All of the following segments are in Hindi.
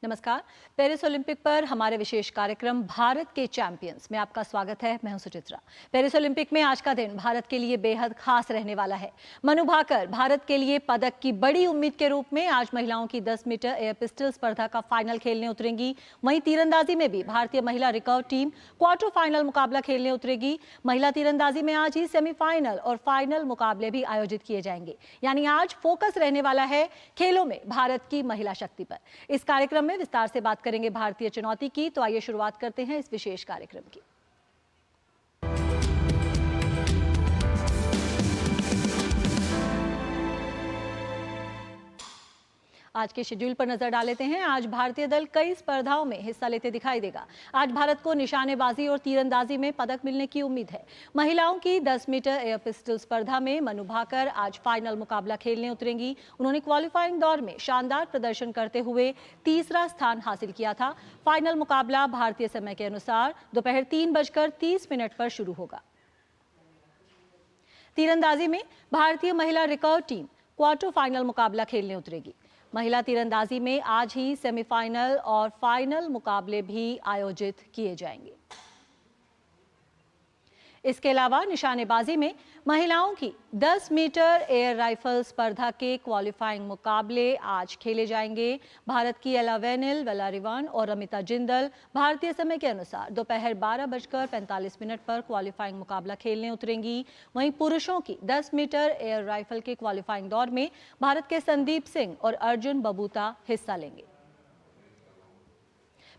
नमस्कार। पेरिस ओलंपिक पर हमारे विशेष कार्यक्रम भारत के चैंपियंस में आपका स्वागत है। मैं हूं सुचित्रा। पेरिस ओलंपिक में आज का दिन भारत के लिए बेहद खास रहने वाला है। मनु भाकर भारत के लिए पदक की बड़ी उम्मीद के रूप में आज महिलाओं की 10 मीटर एयर पिस्टल स्पर्धा का फाइनल खेलने उतरेंगी। वहीं तीरंदाजी में भी भारतीय महिला रिकर्व टीम क्वार्टर फाइनल मुकाबला खेलने उतरेगी। महिला तीरंदाजी में आज ही सेमीफाइनल और फाइनल मुकाबले भी आयोजित किए जाएंगे। यानी आज फोकस रहने वाला है खेलों में भारत की महिला शक्ति पर। इस कार्यक्रम में विस्तार से बात करेंगे भारतीय चुनौती की। तो आइए शुरुआत करते हैं इस विशेष कार्यक्रम की। आज के शेड्यूल पर नजर डाल लेते हैं। आज भारतीय दल कई स्पर्धाओं में हिस्सा लेते दिखाई देगा। आज भारत को निशानेबाजी और तीरंदाजी में पदक मिलने की उम्मीद है। महिलाओं की 10 मीटर एयर पिस्टल स्पर्धा में मनु भाकर आज फाइनल मुकाबला खेलने उतरेंगी। उन्होंने क्वालिफाइंग दौर में शानदार प्रदर्शन करते हुए तीसरा स्थान हासिल किया था। फाइनल मुकाबला भारतीय समय के अनुसार दोपहर 3:30 पर शुरू होगा। तीरंदाजी में भारतीय महिला रिकर्व टीम क्वार्टर फाइनल मुकाबला खेलने उतरेगी। महिला तीरंदाजी में आज ही सेमीफाइनल और फाइनल मुकाबले भी आयोजित किए जाएंगे। इसके अलावा निशानेबाजी में महिलाओं की 10 मीटर एयर राइफल स्पर्धा के क्वालिफाइंग मुकाबले आज खेले जाएंगे। भारत की एला वेनिल, वेलारिवन और अमिता जिंदल भारतीय समय के अनुसार दोपहर 12:45 पर क्वालिफाइंग मुकाबला खेलने उतरेंगी। वहीं पुरुषों की 10 मीटर एयर राइफल के क्वालिफाइंग दौर में भारत के संदीप सिंह और अर्जुन बबूता हिस्सा लेंगे।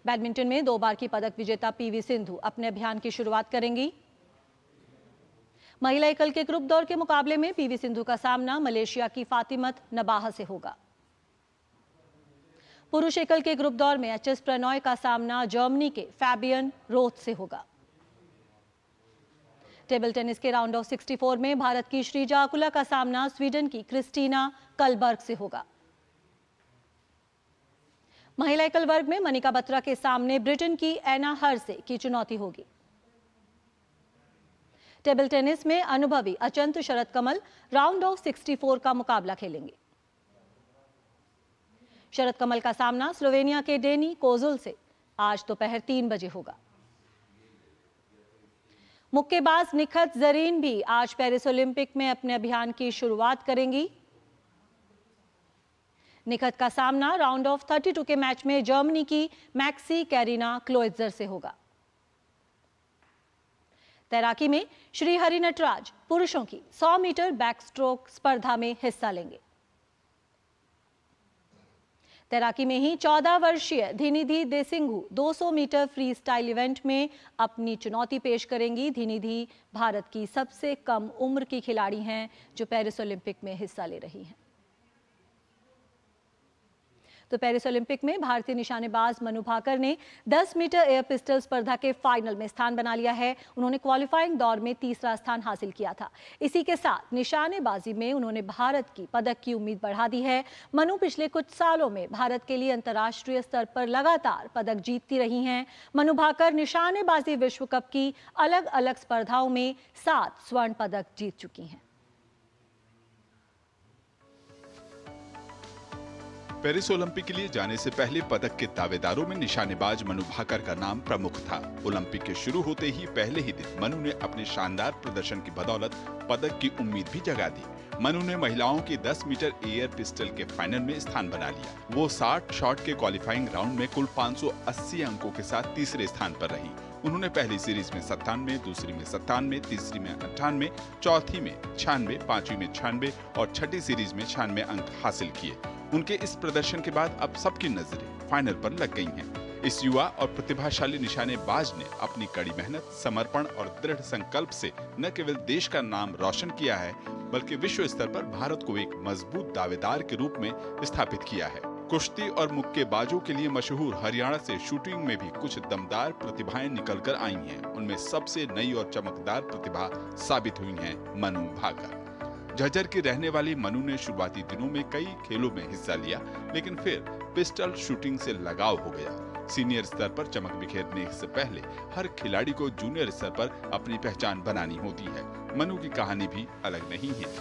बैडमिंटन में 2 बार की पदक विजेता पीवी सिंधु अपने अभियान की शुरुआत करेंगी। महिला एकल के ग्रुप दौर के मुकाबले में पीवी सिंधु का सामना मलेशिया की फातिमत नबाह से होगा। पुरुष एकल के ग्रुप दौर में एचएस प्रणॉय का सामना जर्मनी के फैबियन रोथ से होगा। टेबल टेनिस के राउंड ऑफ 64 में भारत की श्रीजा अकुला का सामना स्वीडन की क्रिस्टीना कलबर्ग से होगा। महिला एकल वर्ग में मनिका बत्रा के सामने ब्रिटेन की एना हर्से की चुनौती होगी। टेबल टेनिस में अनुभवी अचंत शरद कमल राउंड ऑफ 64 का मुकाबला खेलेंगे। शरद कमल का सामना स्लोवेनिया के डेनी कोजुल से आज दोपहर 3 बजे होगा। मुक्केबाज निखत जरीन भी आज पेरिस ओलंपिक में अपने अभियान की शुरुआत करेंगी। निखत का सामना राउंड ऑफ 32 के मैच में जर्मनी की मैक्सी कैरिना क्लोइट्जर से होगा। तैराकी में श्री हरि नटराज पुरुषों की 100 मीटर बैकस्ट्रोक स्पर्धा में हिस्सा लेंगे। तैराकी में ही 14 वर्षीय Dhinidhi Desinghu 200 metre freestyle event में अपनी चुनौती पेश करेंगी। धिनिधि भारत की सबसे कम उम्र की खिलाड़ी हैं जो पेरिस ओलंपिक में हिस्सा ले रही हैं। तो पेरिस ओलंपिक में भारतीय निशानेबाज मनु भाकर ने 10 मीटर एयर पिस्टल स्पर्धा के फाइनल में स्थान बना लिया है। उन्होंने क्वालिफाइंग दौर में तीसरा स्थान हासिल किया था। इसी के साथ निशानेबाजी में उन्होंने भारत की पदक की उम्मीद बढ़ा दी है। मनु पिछले कुछ सालों में भारत के लिए अंतर्राष्ट्रीय स्तर पर लगातार पदक जीतती रही हैं। मनु भाकर निशानेबाजी विश्व कप की अलग अलग स्पर्धाओं में 7 स्वर्ण पदक जीत चुकी हैं। पेरिस ओलंपिक के लिए जाने से पहले पदक के दावेदारों में निशानेबाज मनु भाकर का नाम प्रमुख था। ओलंपिक के शुरू होते ही पहले ही दिन मनु ने अपने शानदार प्रदर्शन की बदौलत पदक की उम्मीद भी जगा दी। मनु ने महिलाओं की 10 मीटर एयर पिस्टल के फाइनल में स्थान बना लिया। वो 60 शॉट के क्वालिफाइंग राउंड में कुल 580 अंकों के साथ तीसरे स्थान पर रही। उन्होंने पहली सीरीज में 97, दूसरी में 97, तीसरी में 98, चौथी में 96, पांचवी में 96 और छठी सीरीज में 96 अंक हासिल किए। उनके इस प्रदर्शन के बाद अब सबकी नजरें फाइनल पर लग गई हैं। इस युवा और प्रतिभाशाली निशानेबाज ने अपनी कड़ी मेहनत, समर्पण और दृढ़ संकल्प से न केवल देश का नाम रोशन किया है बल्कि विश्व स्तर पर भारत को एक मजबूत दावेदार के रूप में स्थापित किया है। कुश्ती और मुक्केबाजों के लिए मशहूर हरियाणा से शूटिंग में भी कुछ दमदार प्रतिभाएं निकलकर आई हैं। उनमें सबसे नई और चमकदार प्रतिभा साबित हुई हैं मनु भाकर। झज्जर की रहने वाली मनु ने शुरुआती दिनों में कई खेलों में हिस्सा लिया, लेकिन फिर पिस्टल शूटिंग से लगाव हो गया। सीनियर स्तर पर चमक बिखेरने से पहले हर खिलाड़ी को जूनियर स्तर पर अपनी पहचान बनानी होती है। मनु की कहानी भी अलग नहीं है।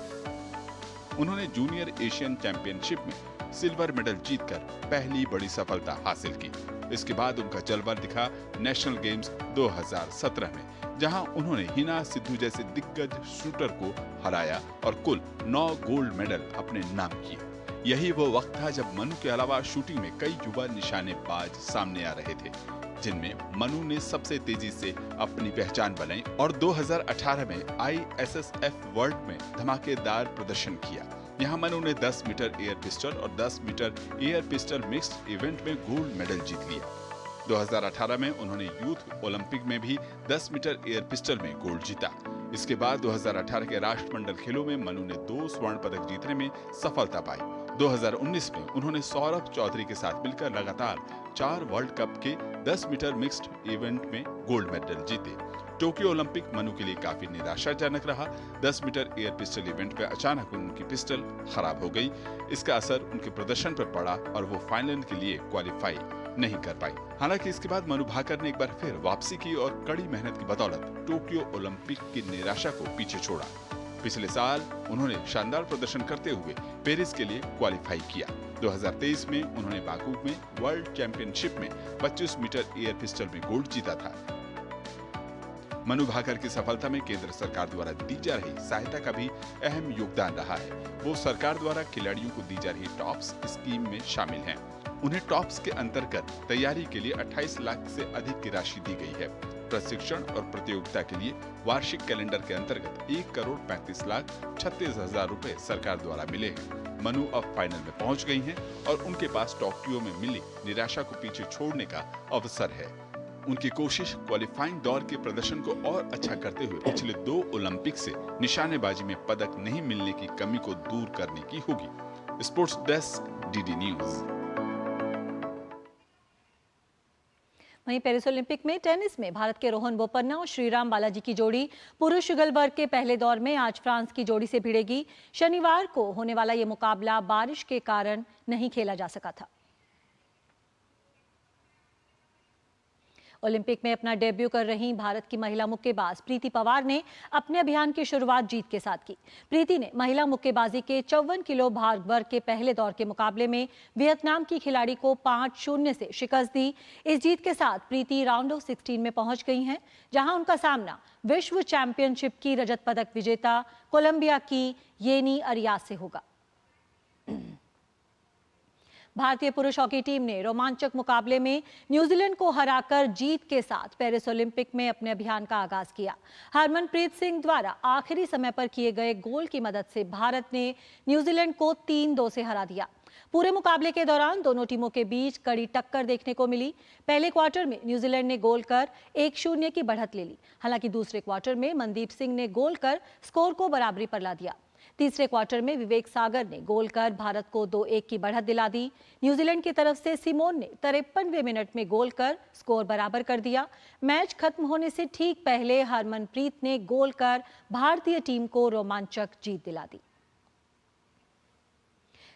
उन्होंने जूनियर एशियन चैंपियनशिप में सिल्वर मेडल जीतकर पहली बड़ी सफलता हासिल की। इसके बाद उनका जलवा दिखा नेशनल गेम्स 2017 में, जहां उन्होंने हिना सिद्धू जैसे दिग्गज शूटर को हराया और कुल 9 गोल्ड मेडल अपने नाम किए। यही वो वक्त था जब मनु के अलावा शूटिंग में कई युवा निशानेबाज सामने आ रहे थे, जिनमें मनु ने सबसे तेजी से अपनी पहचान बनाई और 2018 में ISSF वर्ल्ड में धमाकेदार प्रदर्शन किया। यहाँ मनु ने 10 मीटर एयर पिस्टल और 10 metre air pistol mixed event में गोल्ड मेडल जीत लिया। 2018 में उन्होंने यूथ ओलंपिक में भी 10 मीटर एयर पिस्टल में गोल्ड जीता। इसके बाद 2018 के राष्ट्रमंडल खेलों में मनु ने 2 स्वर्ण पदक जीतने में सफलता पाई। 2019 में उन्होंने सौरभ चौधरी के साथ मिलकर लगातार 4 वर्ल्ड कप के 10 मीटर मिक्स्ड इवेंट में गोल्ड मेडल जीते। टोक्यो ओलंपिक मनु के लिए काफी निराशाजनक रहा। 10 मीटर एयर पिस्टल इवेंट में अचानक उनकी पिस्टल खराब हो गई। इसका असर उनके प्रदर्शन पर पड़ा और वो फाइनल के लिए क्वालिफाई नहीं कर पाई। हालांकि इसके बाद मनु भाकर ने एक बार फिर वापसी की और कड़ी मेहनत की बदौलत टोक्यो ओलंपिक की निराशा को पीछे छोड़ा। पिछले साल उन्होंने शानदार प्रदर्शन करते हुए पेरिस के लिए क्वालिफाई किया। 2023 में उन्होंने बाकू में वर्ल्ड चैंपियनशिप में 25 मीटर एयर पिस्टल में गोल्ड जीता था। मनु भाकर की सफलता में केंद्र सरकार द्वारा दी जा रही सहायता का भी अहम योगदान रहा है। वो सरकार द्वारा खिलाड़ियों को दी जा रही टॉप्स स्कीम में शामिल हैं। उन्हें टॉप्स के अंतर्गत तैयारी के लिए 28 लाख से अधिक की राशि दी गई है। प्रशिक्षण और प्रतियोगिता के लिए वार्षिक कैलेंडर के अंतर्गत 1,35,36,000 रुपए सरकार द्वारा मिले हैं। मनु अब फाइनल में पहुंच गई हैं और उनके पास टोक्यो में मिली निराशा को पीछे छोड़ने का अवसर है। उनकी कोशिश क्वालिफाइंग दौर के प्रदर्शन को और अच्छा करते हुए पिछले 2 ओलंपिक से निशानेबाजी में पदक नहीं मिलने की कमी को दूर करने की होगी। Sports desk, DD news. वहीं पेरिस ओलंपिक में टेनिस में भारत के रोहन बोपन्ना और श्रीराम बालाजी की जोड़ी पुरुष युगल वर्ग के पहले दौर में आज फ्रांस की जोड़ी से भिड़ेगी। शनिवार को होने वाला ये मुकाबला बारिश के कारण नहीं खेला जा सका था। ओलंपिक में अपना डेब्यू कर रही भारत की महिला मुक्केबाज प्रीति पवार ने अपने अभियान की शुरुआत जीत के साथ की। प्रीति ने महिला मुक्केबाजी के 54 किलो भार वर्ग के पहले दौर के मुकाबले में वियतनाम की खिलाड़ी को 5-0 से शिकस्त दी। इस जीत के साथ प्रीति राउंड ऑफ 16 में पहुंच गई हैं, जहां उनका सामना विश्व चैंपियनशिप की रजत पदक विजेता कोलंबिया की येनी अरियास से होगा। भारतीय पुरुष हॉकी टीम ने रोमांचक मुकाबले में न्यूजीलैंड को हराकर जीत के साथ पेरिस ओलंपिक में अपने अभियान का आगाज किया। हरमनप्रीत सिंह द्वारा आखिरी समय पर किए गए गोल की मदद से भारत ने न्यूजीलैंड को 3-2 से हरा दिया। पूरे मुकाबले के दौरान दोनों टीमों के बीच कड़ी टक्कर देखने को मिली। पहले क्वार्टर में न्यूजीलैंड ने गोल कर 1-0 की बढ़त ले ली। हालांकि दूसरे क्वार्टर में मनदीप सिंह ने गोल कर स्कोर को बराबरी पर ला दिया। तीसरे क्वार्टर में विवेक सागर ने गोल कर भारत को 2-1 की बढ़त दिला दी। न्यूजीलैंड की तरफ से सिमोन ने 53वें मिनट में गोल कर स्कोर बराबर कर दिया। मैच खत्म होने से ठीक पहले हरमनप्रीत ने गोल कर भारतीय टीम को रोमांचक जीत दिला दी।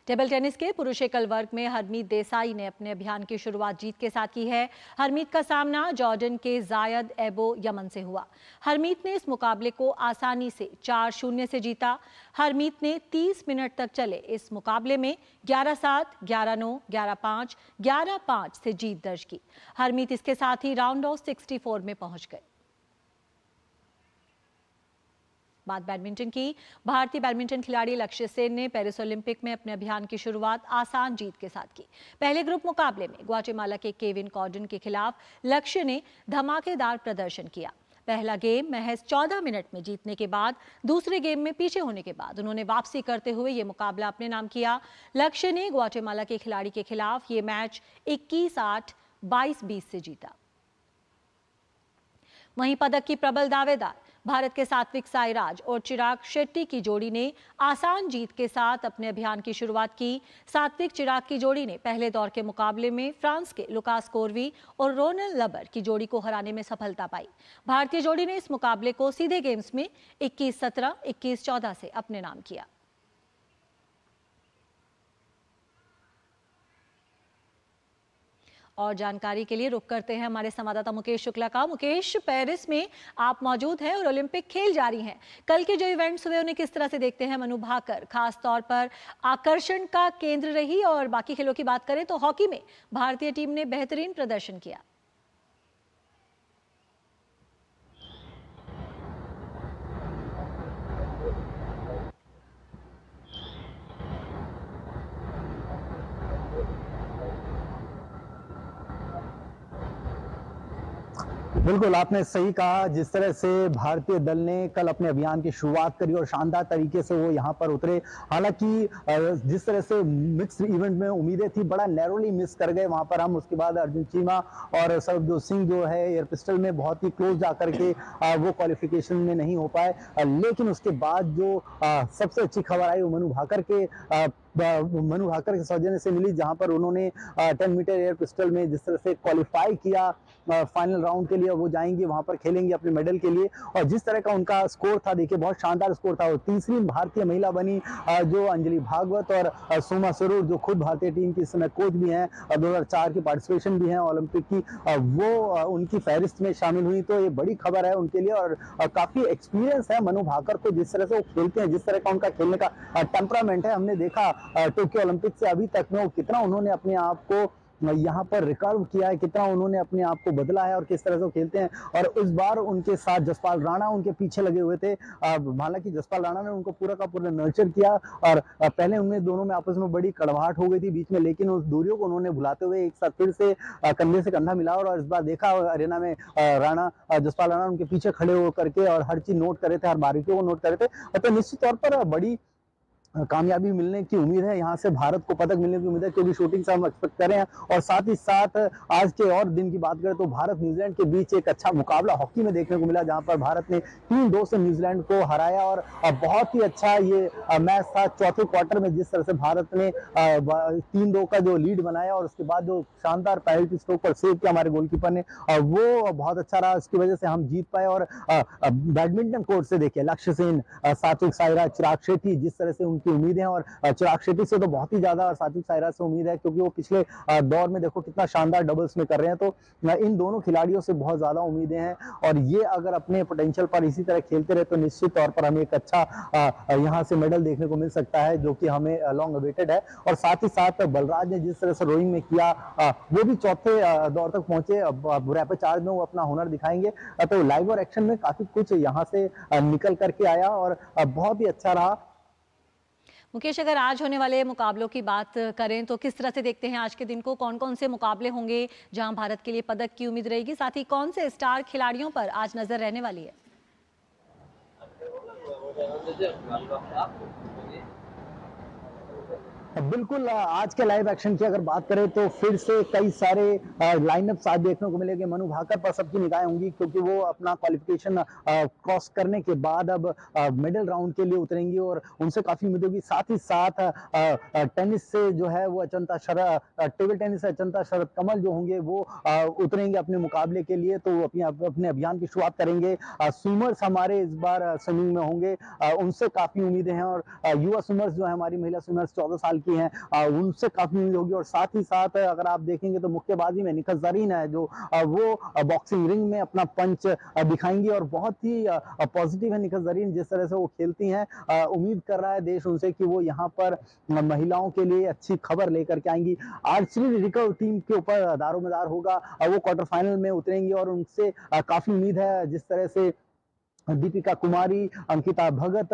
टेबल टेनिस के पुरुष एकल वर्ग में हरमीत देसाई ने अपने अभियान की शुरुआत जीत के साथ की है। हरमीत का सामना जॉर्डन के जायद एबो यमन से हुआ। हरमीत ने इस मुकाबले को आसानी से 4-0 से जीता। हरमीत ने 30 मिनट तक चले इस मुकाबले में 11-7, 11-9, 11-5, 11-5 से जीत दर्ज की। हरमीत इसके साथ ही राउंड ऑफ 64 में पहुंच गए। बात बैडमिंटन की। भारतीय बैडमिंटन खिलाड़ी लक्ष्य सेन ने पेरिस ओलंपिक में अपने अभियान की शुरुआत आसान जीत के साथ की। पहले ग्रुप मुकाबले में ग्वाटेमाला के केविन कॉर्डन के खिलाफ लक्ष्य ने धमाकेदार प्रदर्शन किया। पहला गेम महज 14 मिनट में जीतने के बाद दूसरे गेम में पीछे होने के बाद उन्होंने वापसी करते हुए ये मुकाबला अपने नाम किया। लक्ष्य ने ग्वाटेमाला के खिलाड़ी के खिलाफ ये मैच 21-8, 22-20 से जीता। वहीं पदक की प्रबल दावेदार भारत के सात्विक साईराज और चिराग शेट्टी की जोड़ी ने आसान जीत के साथ अपने अभियान की शुरुआत की। सात्विक चिराग की जोड़ी ने पहले दौर के मुकाबले में फ्रांस के लुकास कोरवी और रोनल लबर की जोड़ी को हराने में सफलता पाई। भारतीय जोड़ी ने इस मुकाबले को सीधे गेम्स में 21-17, 21-14 से अपने नाम किया। और जानकारी के लिए रुख करते हैं हमारे संवाददाता मुकेश शुक्ला का। मुकेश, पेरिस में आप मौजूद हैं और ओलंपिक खेल जारी हैं। कल के जो इवेंट्स हुए उन्हें किस तरह से देखते हैं? मनु भाकर खास तौर पर आकर्षण का केंद्र रही, और बाकी खेलों की बात करें तो हॉकी में भारतीय टीम ने बेहतरीन प्रदर्शन किया। बिल्कुल, आपने सही कहा। जिस तरह से भारतीय दल ने कल अपने अभियान की शुरुआत करी और शानदार तरीके से वो यहाँ पर उतरे। हालांकि जिस तरह से मिक्स्ड इवेंट में उम्मीदें थी, बड़ा नैरोली मिस कर गए वहाँ पर हम। उसके बाद अर्जुन चीमा और सरबजोत सिंह जो है एयर पिस्टल में बहुत ही क्लोज जाकर के वो क्वालिफिकेशन में नहीं हो पाए। लेकिन उसके बाद जो सबसे अच्छी खबर आई वो मनु भाकर के सौजन्य से मिली, जहां पर उन्होंने 10 मीटर एयर पिस्टल में जिस तरह से क्वालिफाई किया फाइनल राउंड के लिए। वो जाएंगे वहां पर, खेलेंगे अपने मेडल के लिए। और जिस तरह का उनका स्कोर था, देखिए बहुत शानदार स्कोर था। वो तीसरी भारतीय महिला बनी जो अंजलि भागवत, और सोमा स्वरूप जो खुद भारतीय टीम की इस समय कोच भी हैं, 2004 की पार्टिसिपेशन भी है ओलंपिक की, वो उनकी फहरिस्त में शामिल हुई। तो ये बड़ी खबर है उनके लिए, और काफी एक्सपीरियंस है मनु भाकर को। जिस तरह से वो खेलते हैं, जिस तरह का उनका खेलने का टेम्परामेंट है, हमने देखा टोक्यो ओलंपिक से अभी तक में वो कितना उन्होंने अपने आप को यहाँ पर रिकर्व किया है, कितना उन्होंने अपने आप को बदला है और किस तरह से वो खेलते हैं। और इस बार उनके साथ जसपाल राणा उनके पीछे लगे हुए थे। हालांकि जसपाल राणा ने उनको पूरा का पूरा नर्चर किया, और पहले उनमें दोनों में आपस में बड़ी कड़वाहट हो गई थी बीच में, लेकिन उस दूरियों को उन्होंने भुलाते हुए एक साथ फिर से कंधे से कंधा मिला। और इस बार देखा अरेना में जसपाल राणा उनके पीछे खड़े होकर के और हर चीज नोट कर रहे थे, हर बारीकियों को नोट कर रहे थे। तो निश्चित तौर पर बड़ी कामयाबी मिलने की उम्मीद है, यहाँ से भारत को पदक मिलने की उम्मीद है, क्योंकि शूटिंग से हम एक्सपेक्ट कर रहे हैं। और साथ ही साथ आज के और दिन की बात करें तो भारत न्यूजीलैंड के बीच एक अच्छा मुकाबला हॉकी में देखने को मिला, जहां पर भारत ने 3-2 से न्यूजीलैंड को हराया। और बहुत ही अच्छा ये मैच था। चौथे क्वार्टर में जिस तरह से भारत ने 3-2 का जो लीड बनाया, और उसके बाद जो शानदार पेनल्टी स्ट्रोक पर सेव किया हमारे गोलकीपर ने, वो बहुत अच्छा रहा। इसकी वजह से हम जीत पाए। और बैडमिंटन कोर्ट से देखिए लक्ष्य सेन, सात्विक साईराज, चिराग शेट्टी, जिस तरह से उनकी उम्मीद है, और चिराग शेट्टी से तो बहुत ही ज्यादा सात्विक साईराज से उम्मीद है, क्योंकि वो पिछले दौर में देखो कितना शानदार डबल्स में कर रहे हैं। तो इन दोनों खिलाड़ियों से बहुत ज्यादा उम्मीदें हैं, और ये अगर अपने पोटेंशियल पर इसी तरह खेलते रहे तो निश्चित तौर पर हमें एक अच्छा यहाँ से मेडल देखने को मिल सकता है, जो कि हमें लॉन्ग अवेटेड है। और साथ ही साथ बलराज ने जिस तरह से रोइंग में किया, वो भी चौथे दौर तक पहुंचे। रैपिड चार्ज में वो अपना हुनर दिखाएंगे। तो लाइव और एक्शन में काफी कुछ यहाँ से निकल करके आया, और बहुत ही अच्छा रहा। मुकेश, अगर आज होने वाले मुकाबलों की बात करें तो किस तरह से देखते हैं आज के दिन को? कौन कौन से मुकाबले होंगे जहां भारत के लिए पदक की उम्मीद रहेगी? साथ ही कौन से स्टार खिलाड़ियों पर आज नजर रहने वाली है? बिल्कुल, आज के लाइव एक्शन की अगर बात करें तो फिर से कई सारे लाइनअप आज देखने को मिलेंगे। मनु भाकर पर सबकी निगाहें होंगी, क्योंकि वो अपना क्वालिफिकेशन क्रॉस करने के बाद अब मिडिल राउंड के लिए उतरेंगी, और उनसे काफी उम्मीद होगी। साथ ही साथ टेनिस से जो है वो टेबल टेनिस से अचंता शरद कमल जो होंगे वो उतरेंगे अपने मुकाबले के लिए। तो अपने अभियान की शुरुआत करेंगे। स्विमर्स हमारे इस बार स्विमिंग में होंगे, उनसे काफी उम्मीदें हैं। और युवा स्विमर्स जो है, हमारी महिला स्विमर्स 14 साल की हैं, उनसे काफी उम्मीद होगी। और साथ ही साथ अगर आप देखेंगे तो मुक्केबाजी में निखत जरीन है, जो वो बॉक्सिंग रिंग में अपना पंच दिखाएंगी, और बहुत ही पॉजिटिव है निखत जरीन जिस तरह से वो खेलती हैं। उम्मीद कर रहा है देश उनसे कि वो यहाँ पर महिलाओं के लिए अच्छी खबर लेकर के आएंगी। आर्चरी रिकर्व टीम के ऊपर दारोमदार होगा, वो क्वार्टर फाइनल में उतरेंगी, और उनसे काफी उम्मीद है। जिस तरह से दीपिका कुमारी, अंकिता भगत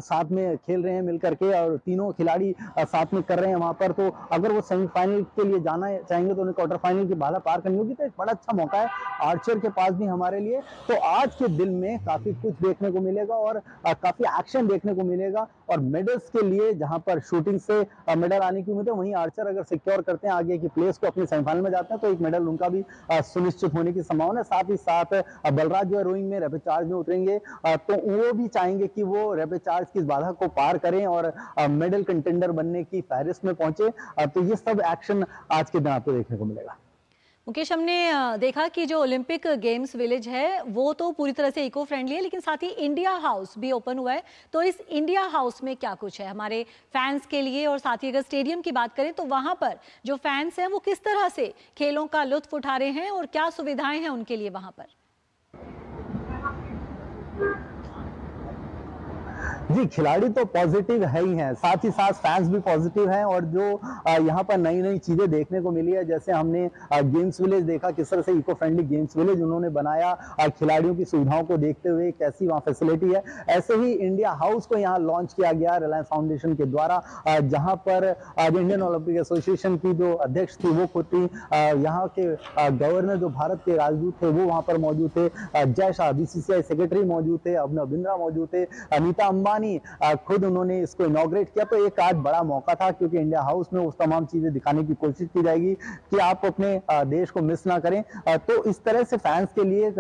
साथ में खेल रहे हैं मिलकर के, और तीनों खिलाड़ी साथ में कर रहे हैं वहां पर। तो अगर वो सेमीफाइनल के लिए जाना चाहेंगे तो उन्हें क्वार्टर फाइनल की बाधा पार करनी होगी। तो एक बड़ा अच्छा मौका है आर्चर के पास भी हमारे लिए। तो आज के दिन में काफी कुछ देखने को मिलेगा, और काफी एक्शन देखने को मिलेगा। और मेडल्स के लिए जहां पर शूटिंग से मेडल आने की उम्मीद है, वहीं आर्चर अगर सिक्योर करते हैं आगे की प्लेस को, अपने सेमीफाइनल में जाते हैं, तो एक मेडल उनका भी सुनिश्चित होने की संभावना है। साथ ही साथ बलराज जो है रोइंग में रैपिड चार्ज में उतरेंगे, तो वो भी चाहेंगे कि वो रैपिड चार्ज की इस बाधा को पार करें और मेडल कंटेंडर बनने की फहरिस्त में पहुंचे। तो ये सब एक्शन आज के दिन आपको देखने को मिलेगा। मुकेश, हमने देखा कि जो ओलंपिक गेम्स विलेज है वो तो पूरी तरह से इको फ्रेंडली है, लेकिन साथ ही इंडिया हाउस भी ओपन हुआ है। तो इस इंडिया हाउस में क्या कुछ है हमारे फैंस के लिए, और साथ ही अगर स्टेडियम की बात करें तो वहां पर जो फैंस हैं वो किस तरह से खेलों का लुत्फ उठा रहे हैं और क्या सुविधाएं हैं उनके लिए वहां पर? जी, खिलाड़ी तो पॉजिटिव है ही हैं, साथ ही साथ फैंस भी पॉजिटिव हैं। और जो यहाँ पर नई नई चीजें देखने को मिली है, जैसे हमने गेम्स विलेज देखा, किस तरह से इको फ्रेंडली गेम्स विलेज उन्होंने बनाया, खिलाड़ियों की सुविधाओं को देखते हुए कैसी वहाँ फैसिलिटी है। ऐसे ही इंडिया हाउस को यहाँ लॉन्च किया गया रिलायंस फाउंडेशन के द्वारा, जहाँ पर इंडियन ओलंपिक एसोसिएशन की जो अध्यक्ष थी वो खुद थी, यहाँ के गवर्नर जो भारत के राजदूत थे वो वहाँ पर मौजूद थे, जय शाह बीसीसीआई सेक्रेटरी मौजूद थे, अभिनव बिंद्रा मौजूद थे, अनीता अंबानी खुद उन्होंने इसको इनॉग्रेट किया। तो एक आज बड़ा मौका था, क्योंकि इंडिया हाउस में उस तमाम चीजें दिखाने की कोशिश की जाएगी कि आप अपने देश को मिस ना करें। तो इस तरह से फैंस के लिए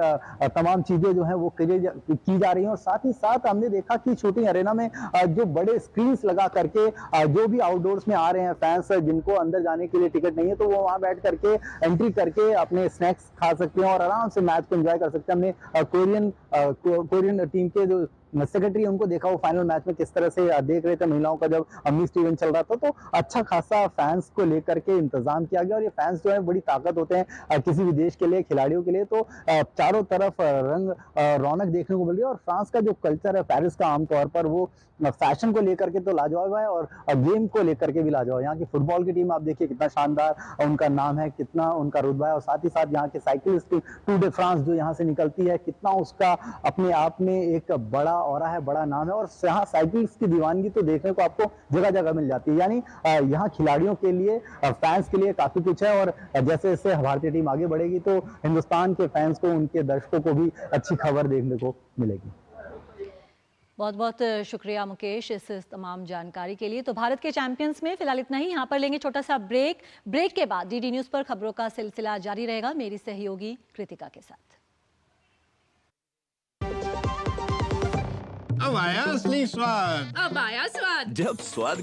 तमाम चीजें जो है वो की जा रही हैं। और साथ ही साथ हमने देखा कि शूटिंग अरेना में जो बड़े स्क्रीन लगा करके जो भी आउटडोर्स में आ रहे हैं फैंस, जिनको अंदर जाने के लिए टिकट नहीं है, तो वो वहां बैठ करके एंट्री करके अपने स्नैक्स खा सकते हैं और आराम से मैच को एंजॉय कर सकते हैं। हमने कोरियन टीम के जो सेक्रेटरी उनको देखा, वो फाइनल मैच में किस तरह से देख रहे थे महिलाओं का जब मिक्स्ड इवेंट चल रहा था। तो अच्छा खासा फैंस को लेकर के इंतजाम किया गया। और ये फैंस जो है बड़ी ताकत होते हैं किसी भी देश के लिए, खिलाड़ियों के लिए। तो चारों तरफ रंग रौनक देखने को मिल रही है। और फ्रांस का जो कल्चर है पेरिस का, आमतौर पर वो फैशन को लेकर के तो लाजवाब है और गेम को लेकर के भी लाजवाब। यहाँ की फुटबॉल की टीम आप देखिए कितना शानदार उनका नाम है, कितना उनका रुतबा है। और साथ ही साथ यहाँ के cyclist team tour day France जो यहाँ से निकलती है, कितना उसका अपने आप में एक बड़ा ऑरा है, बड़ा नाम है। और यहाँ साइकिल्स की दीवानगी तो देखने को आपको जगह जगह मिल जाती है। यानी यहाँ खिलाड़ियों के लिए, फैंस के लिए काफी कुछ है। और जैसे जैसे भारतीय टीम आगे बढ़ेगी तो हिंदुस्तान के फैंस को, उनके दर्शकों को भी अच्छी खबर देखने को मिलेगी। बहुत बहुत शुक्रिया मुकेश इस तमाम जानकारी के लिए। तो भारत के चैंपियंस में फिलहाल इतना ही। यहाँ पर लेंगे छोटा सा ब्रेक के बाद डीडी न्यूज पर खबरों का सिलसिला जारी रहेगा मेरी सहयोगी कृतिका के साथ। अब आया असली स्वाद, अब आया स्वाद। जब स्वाद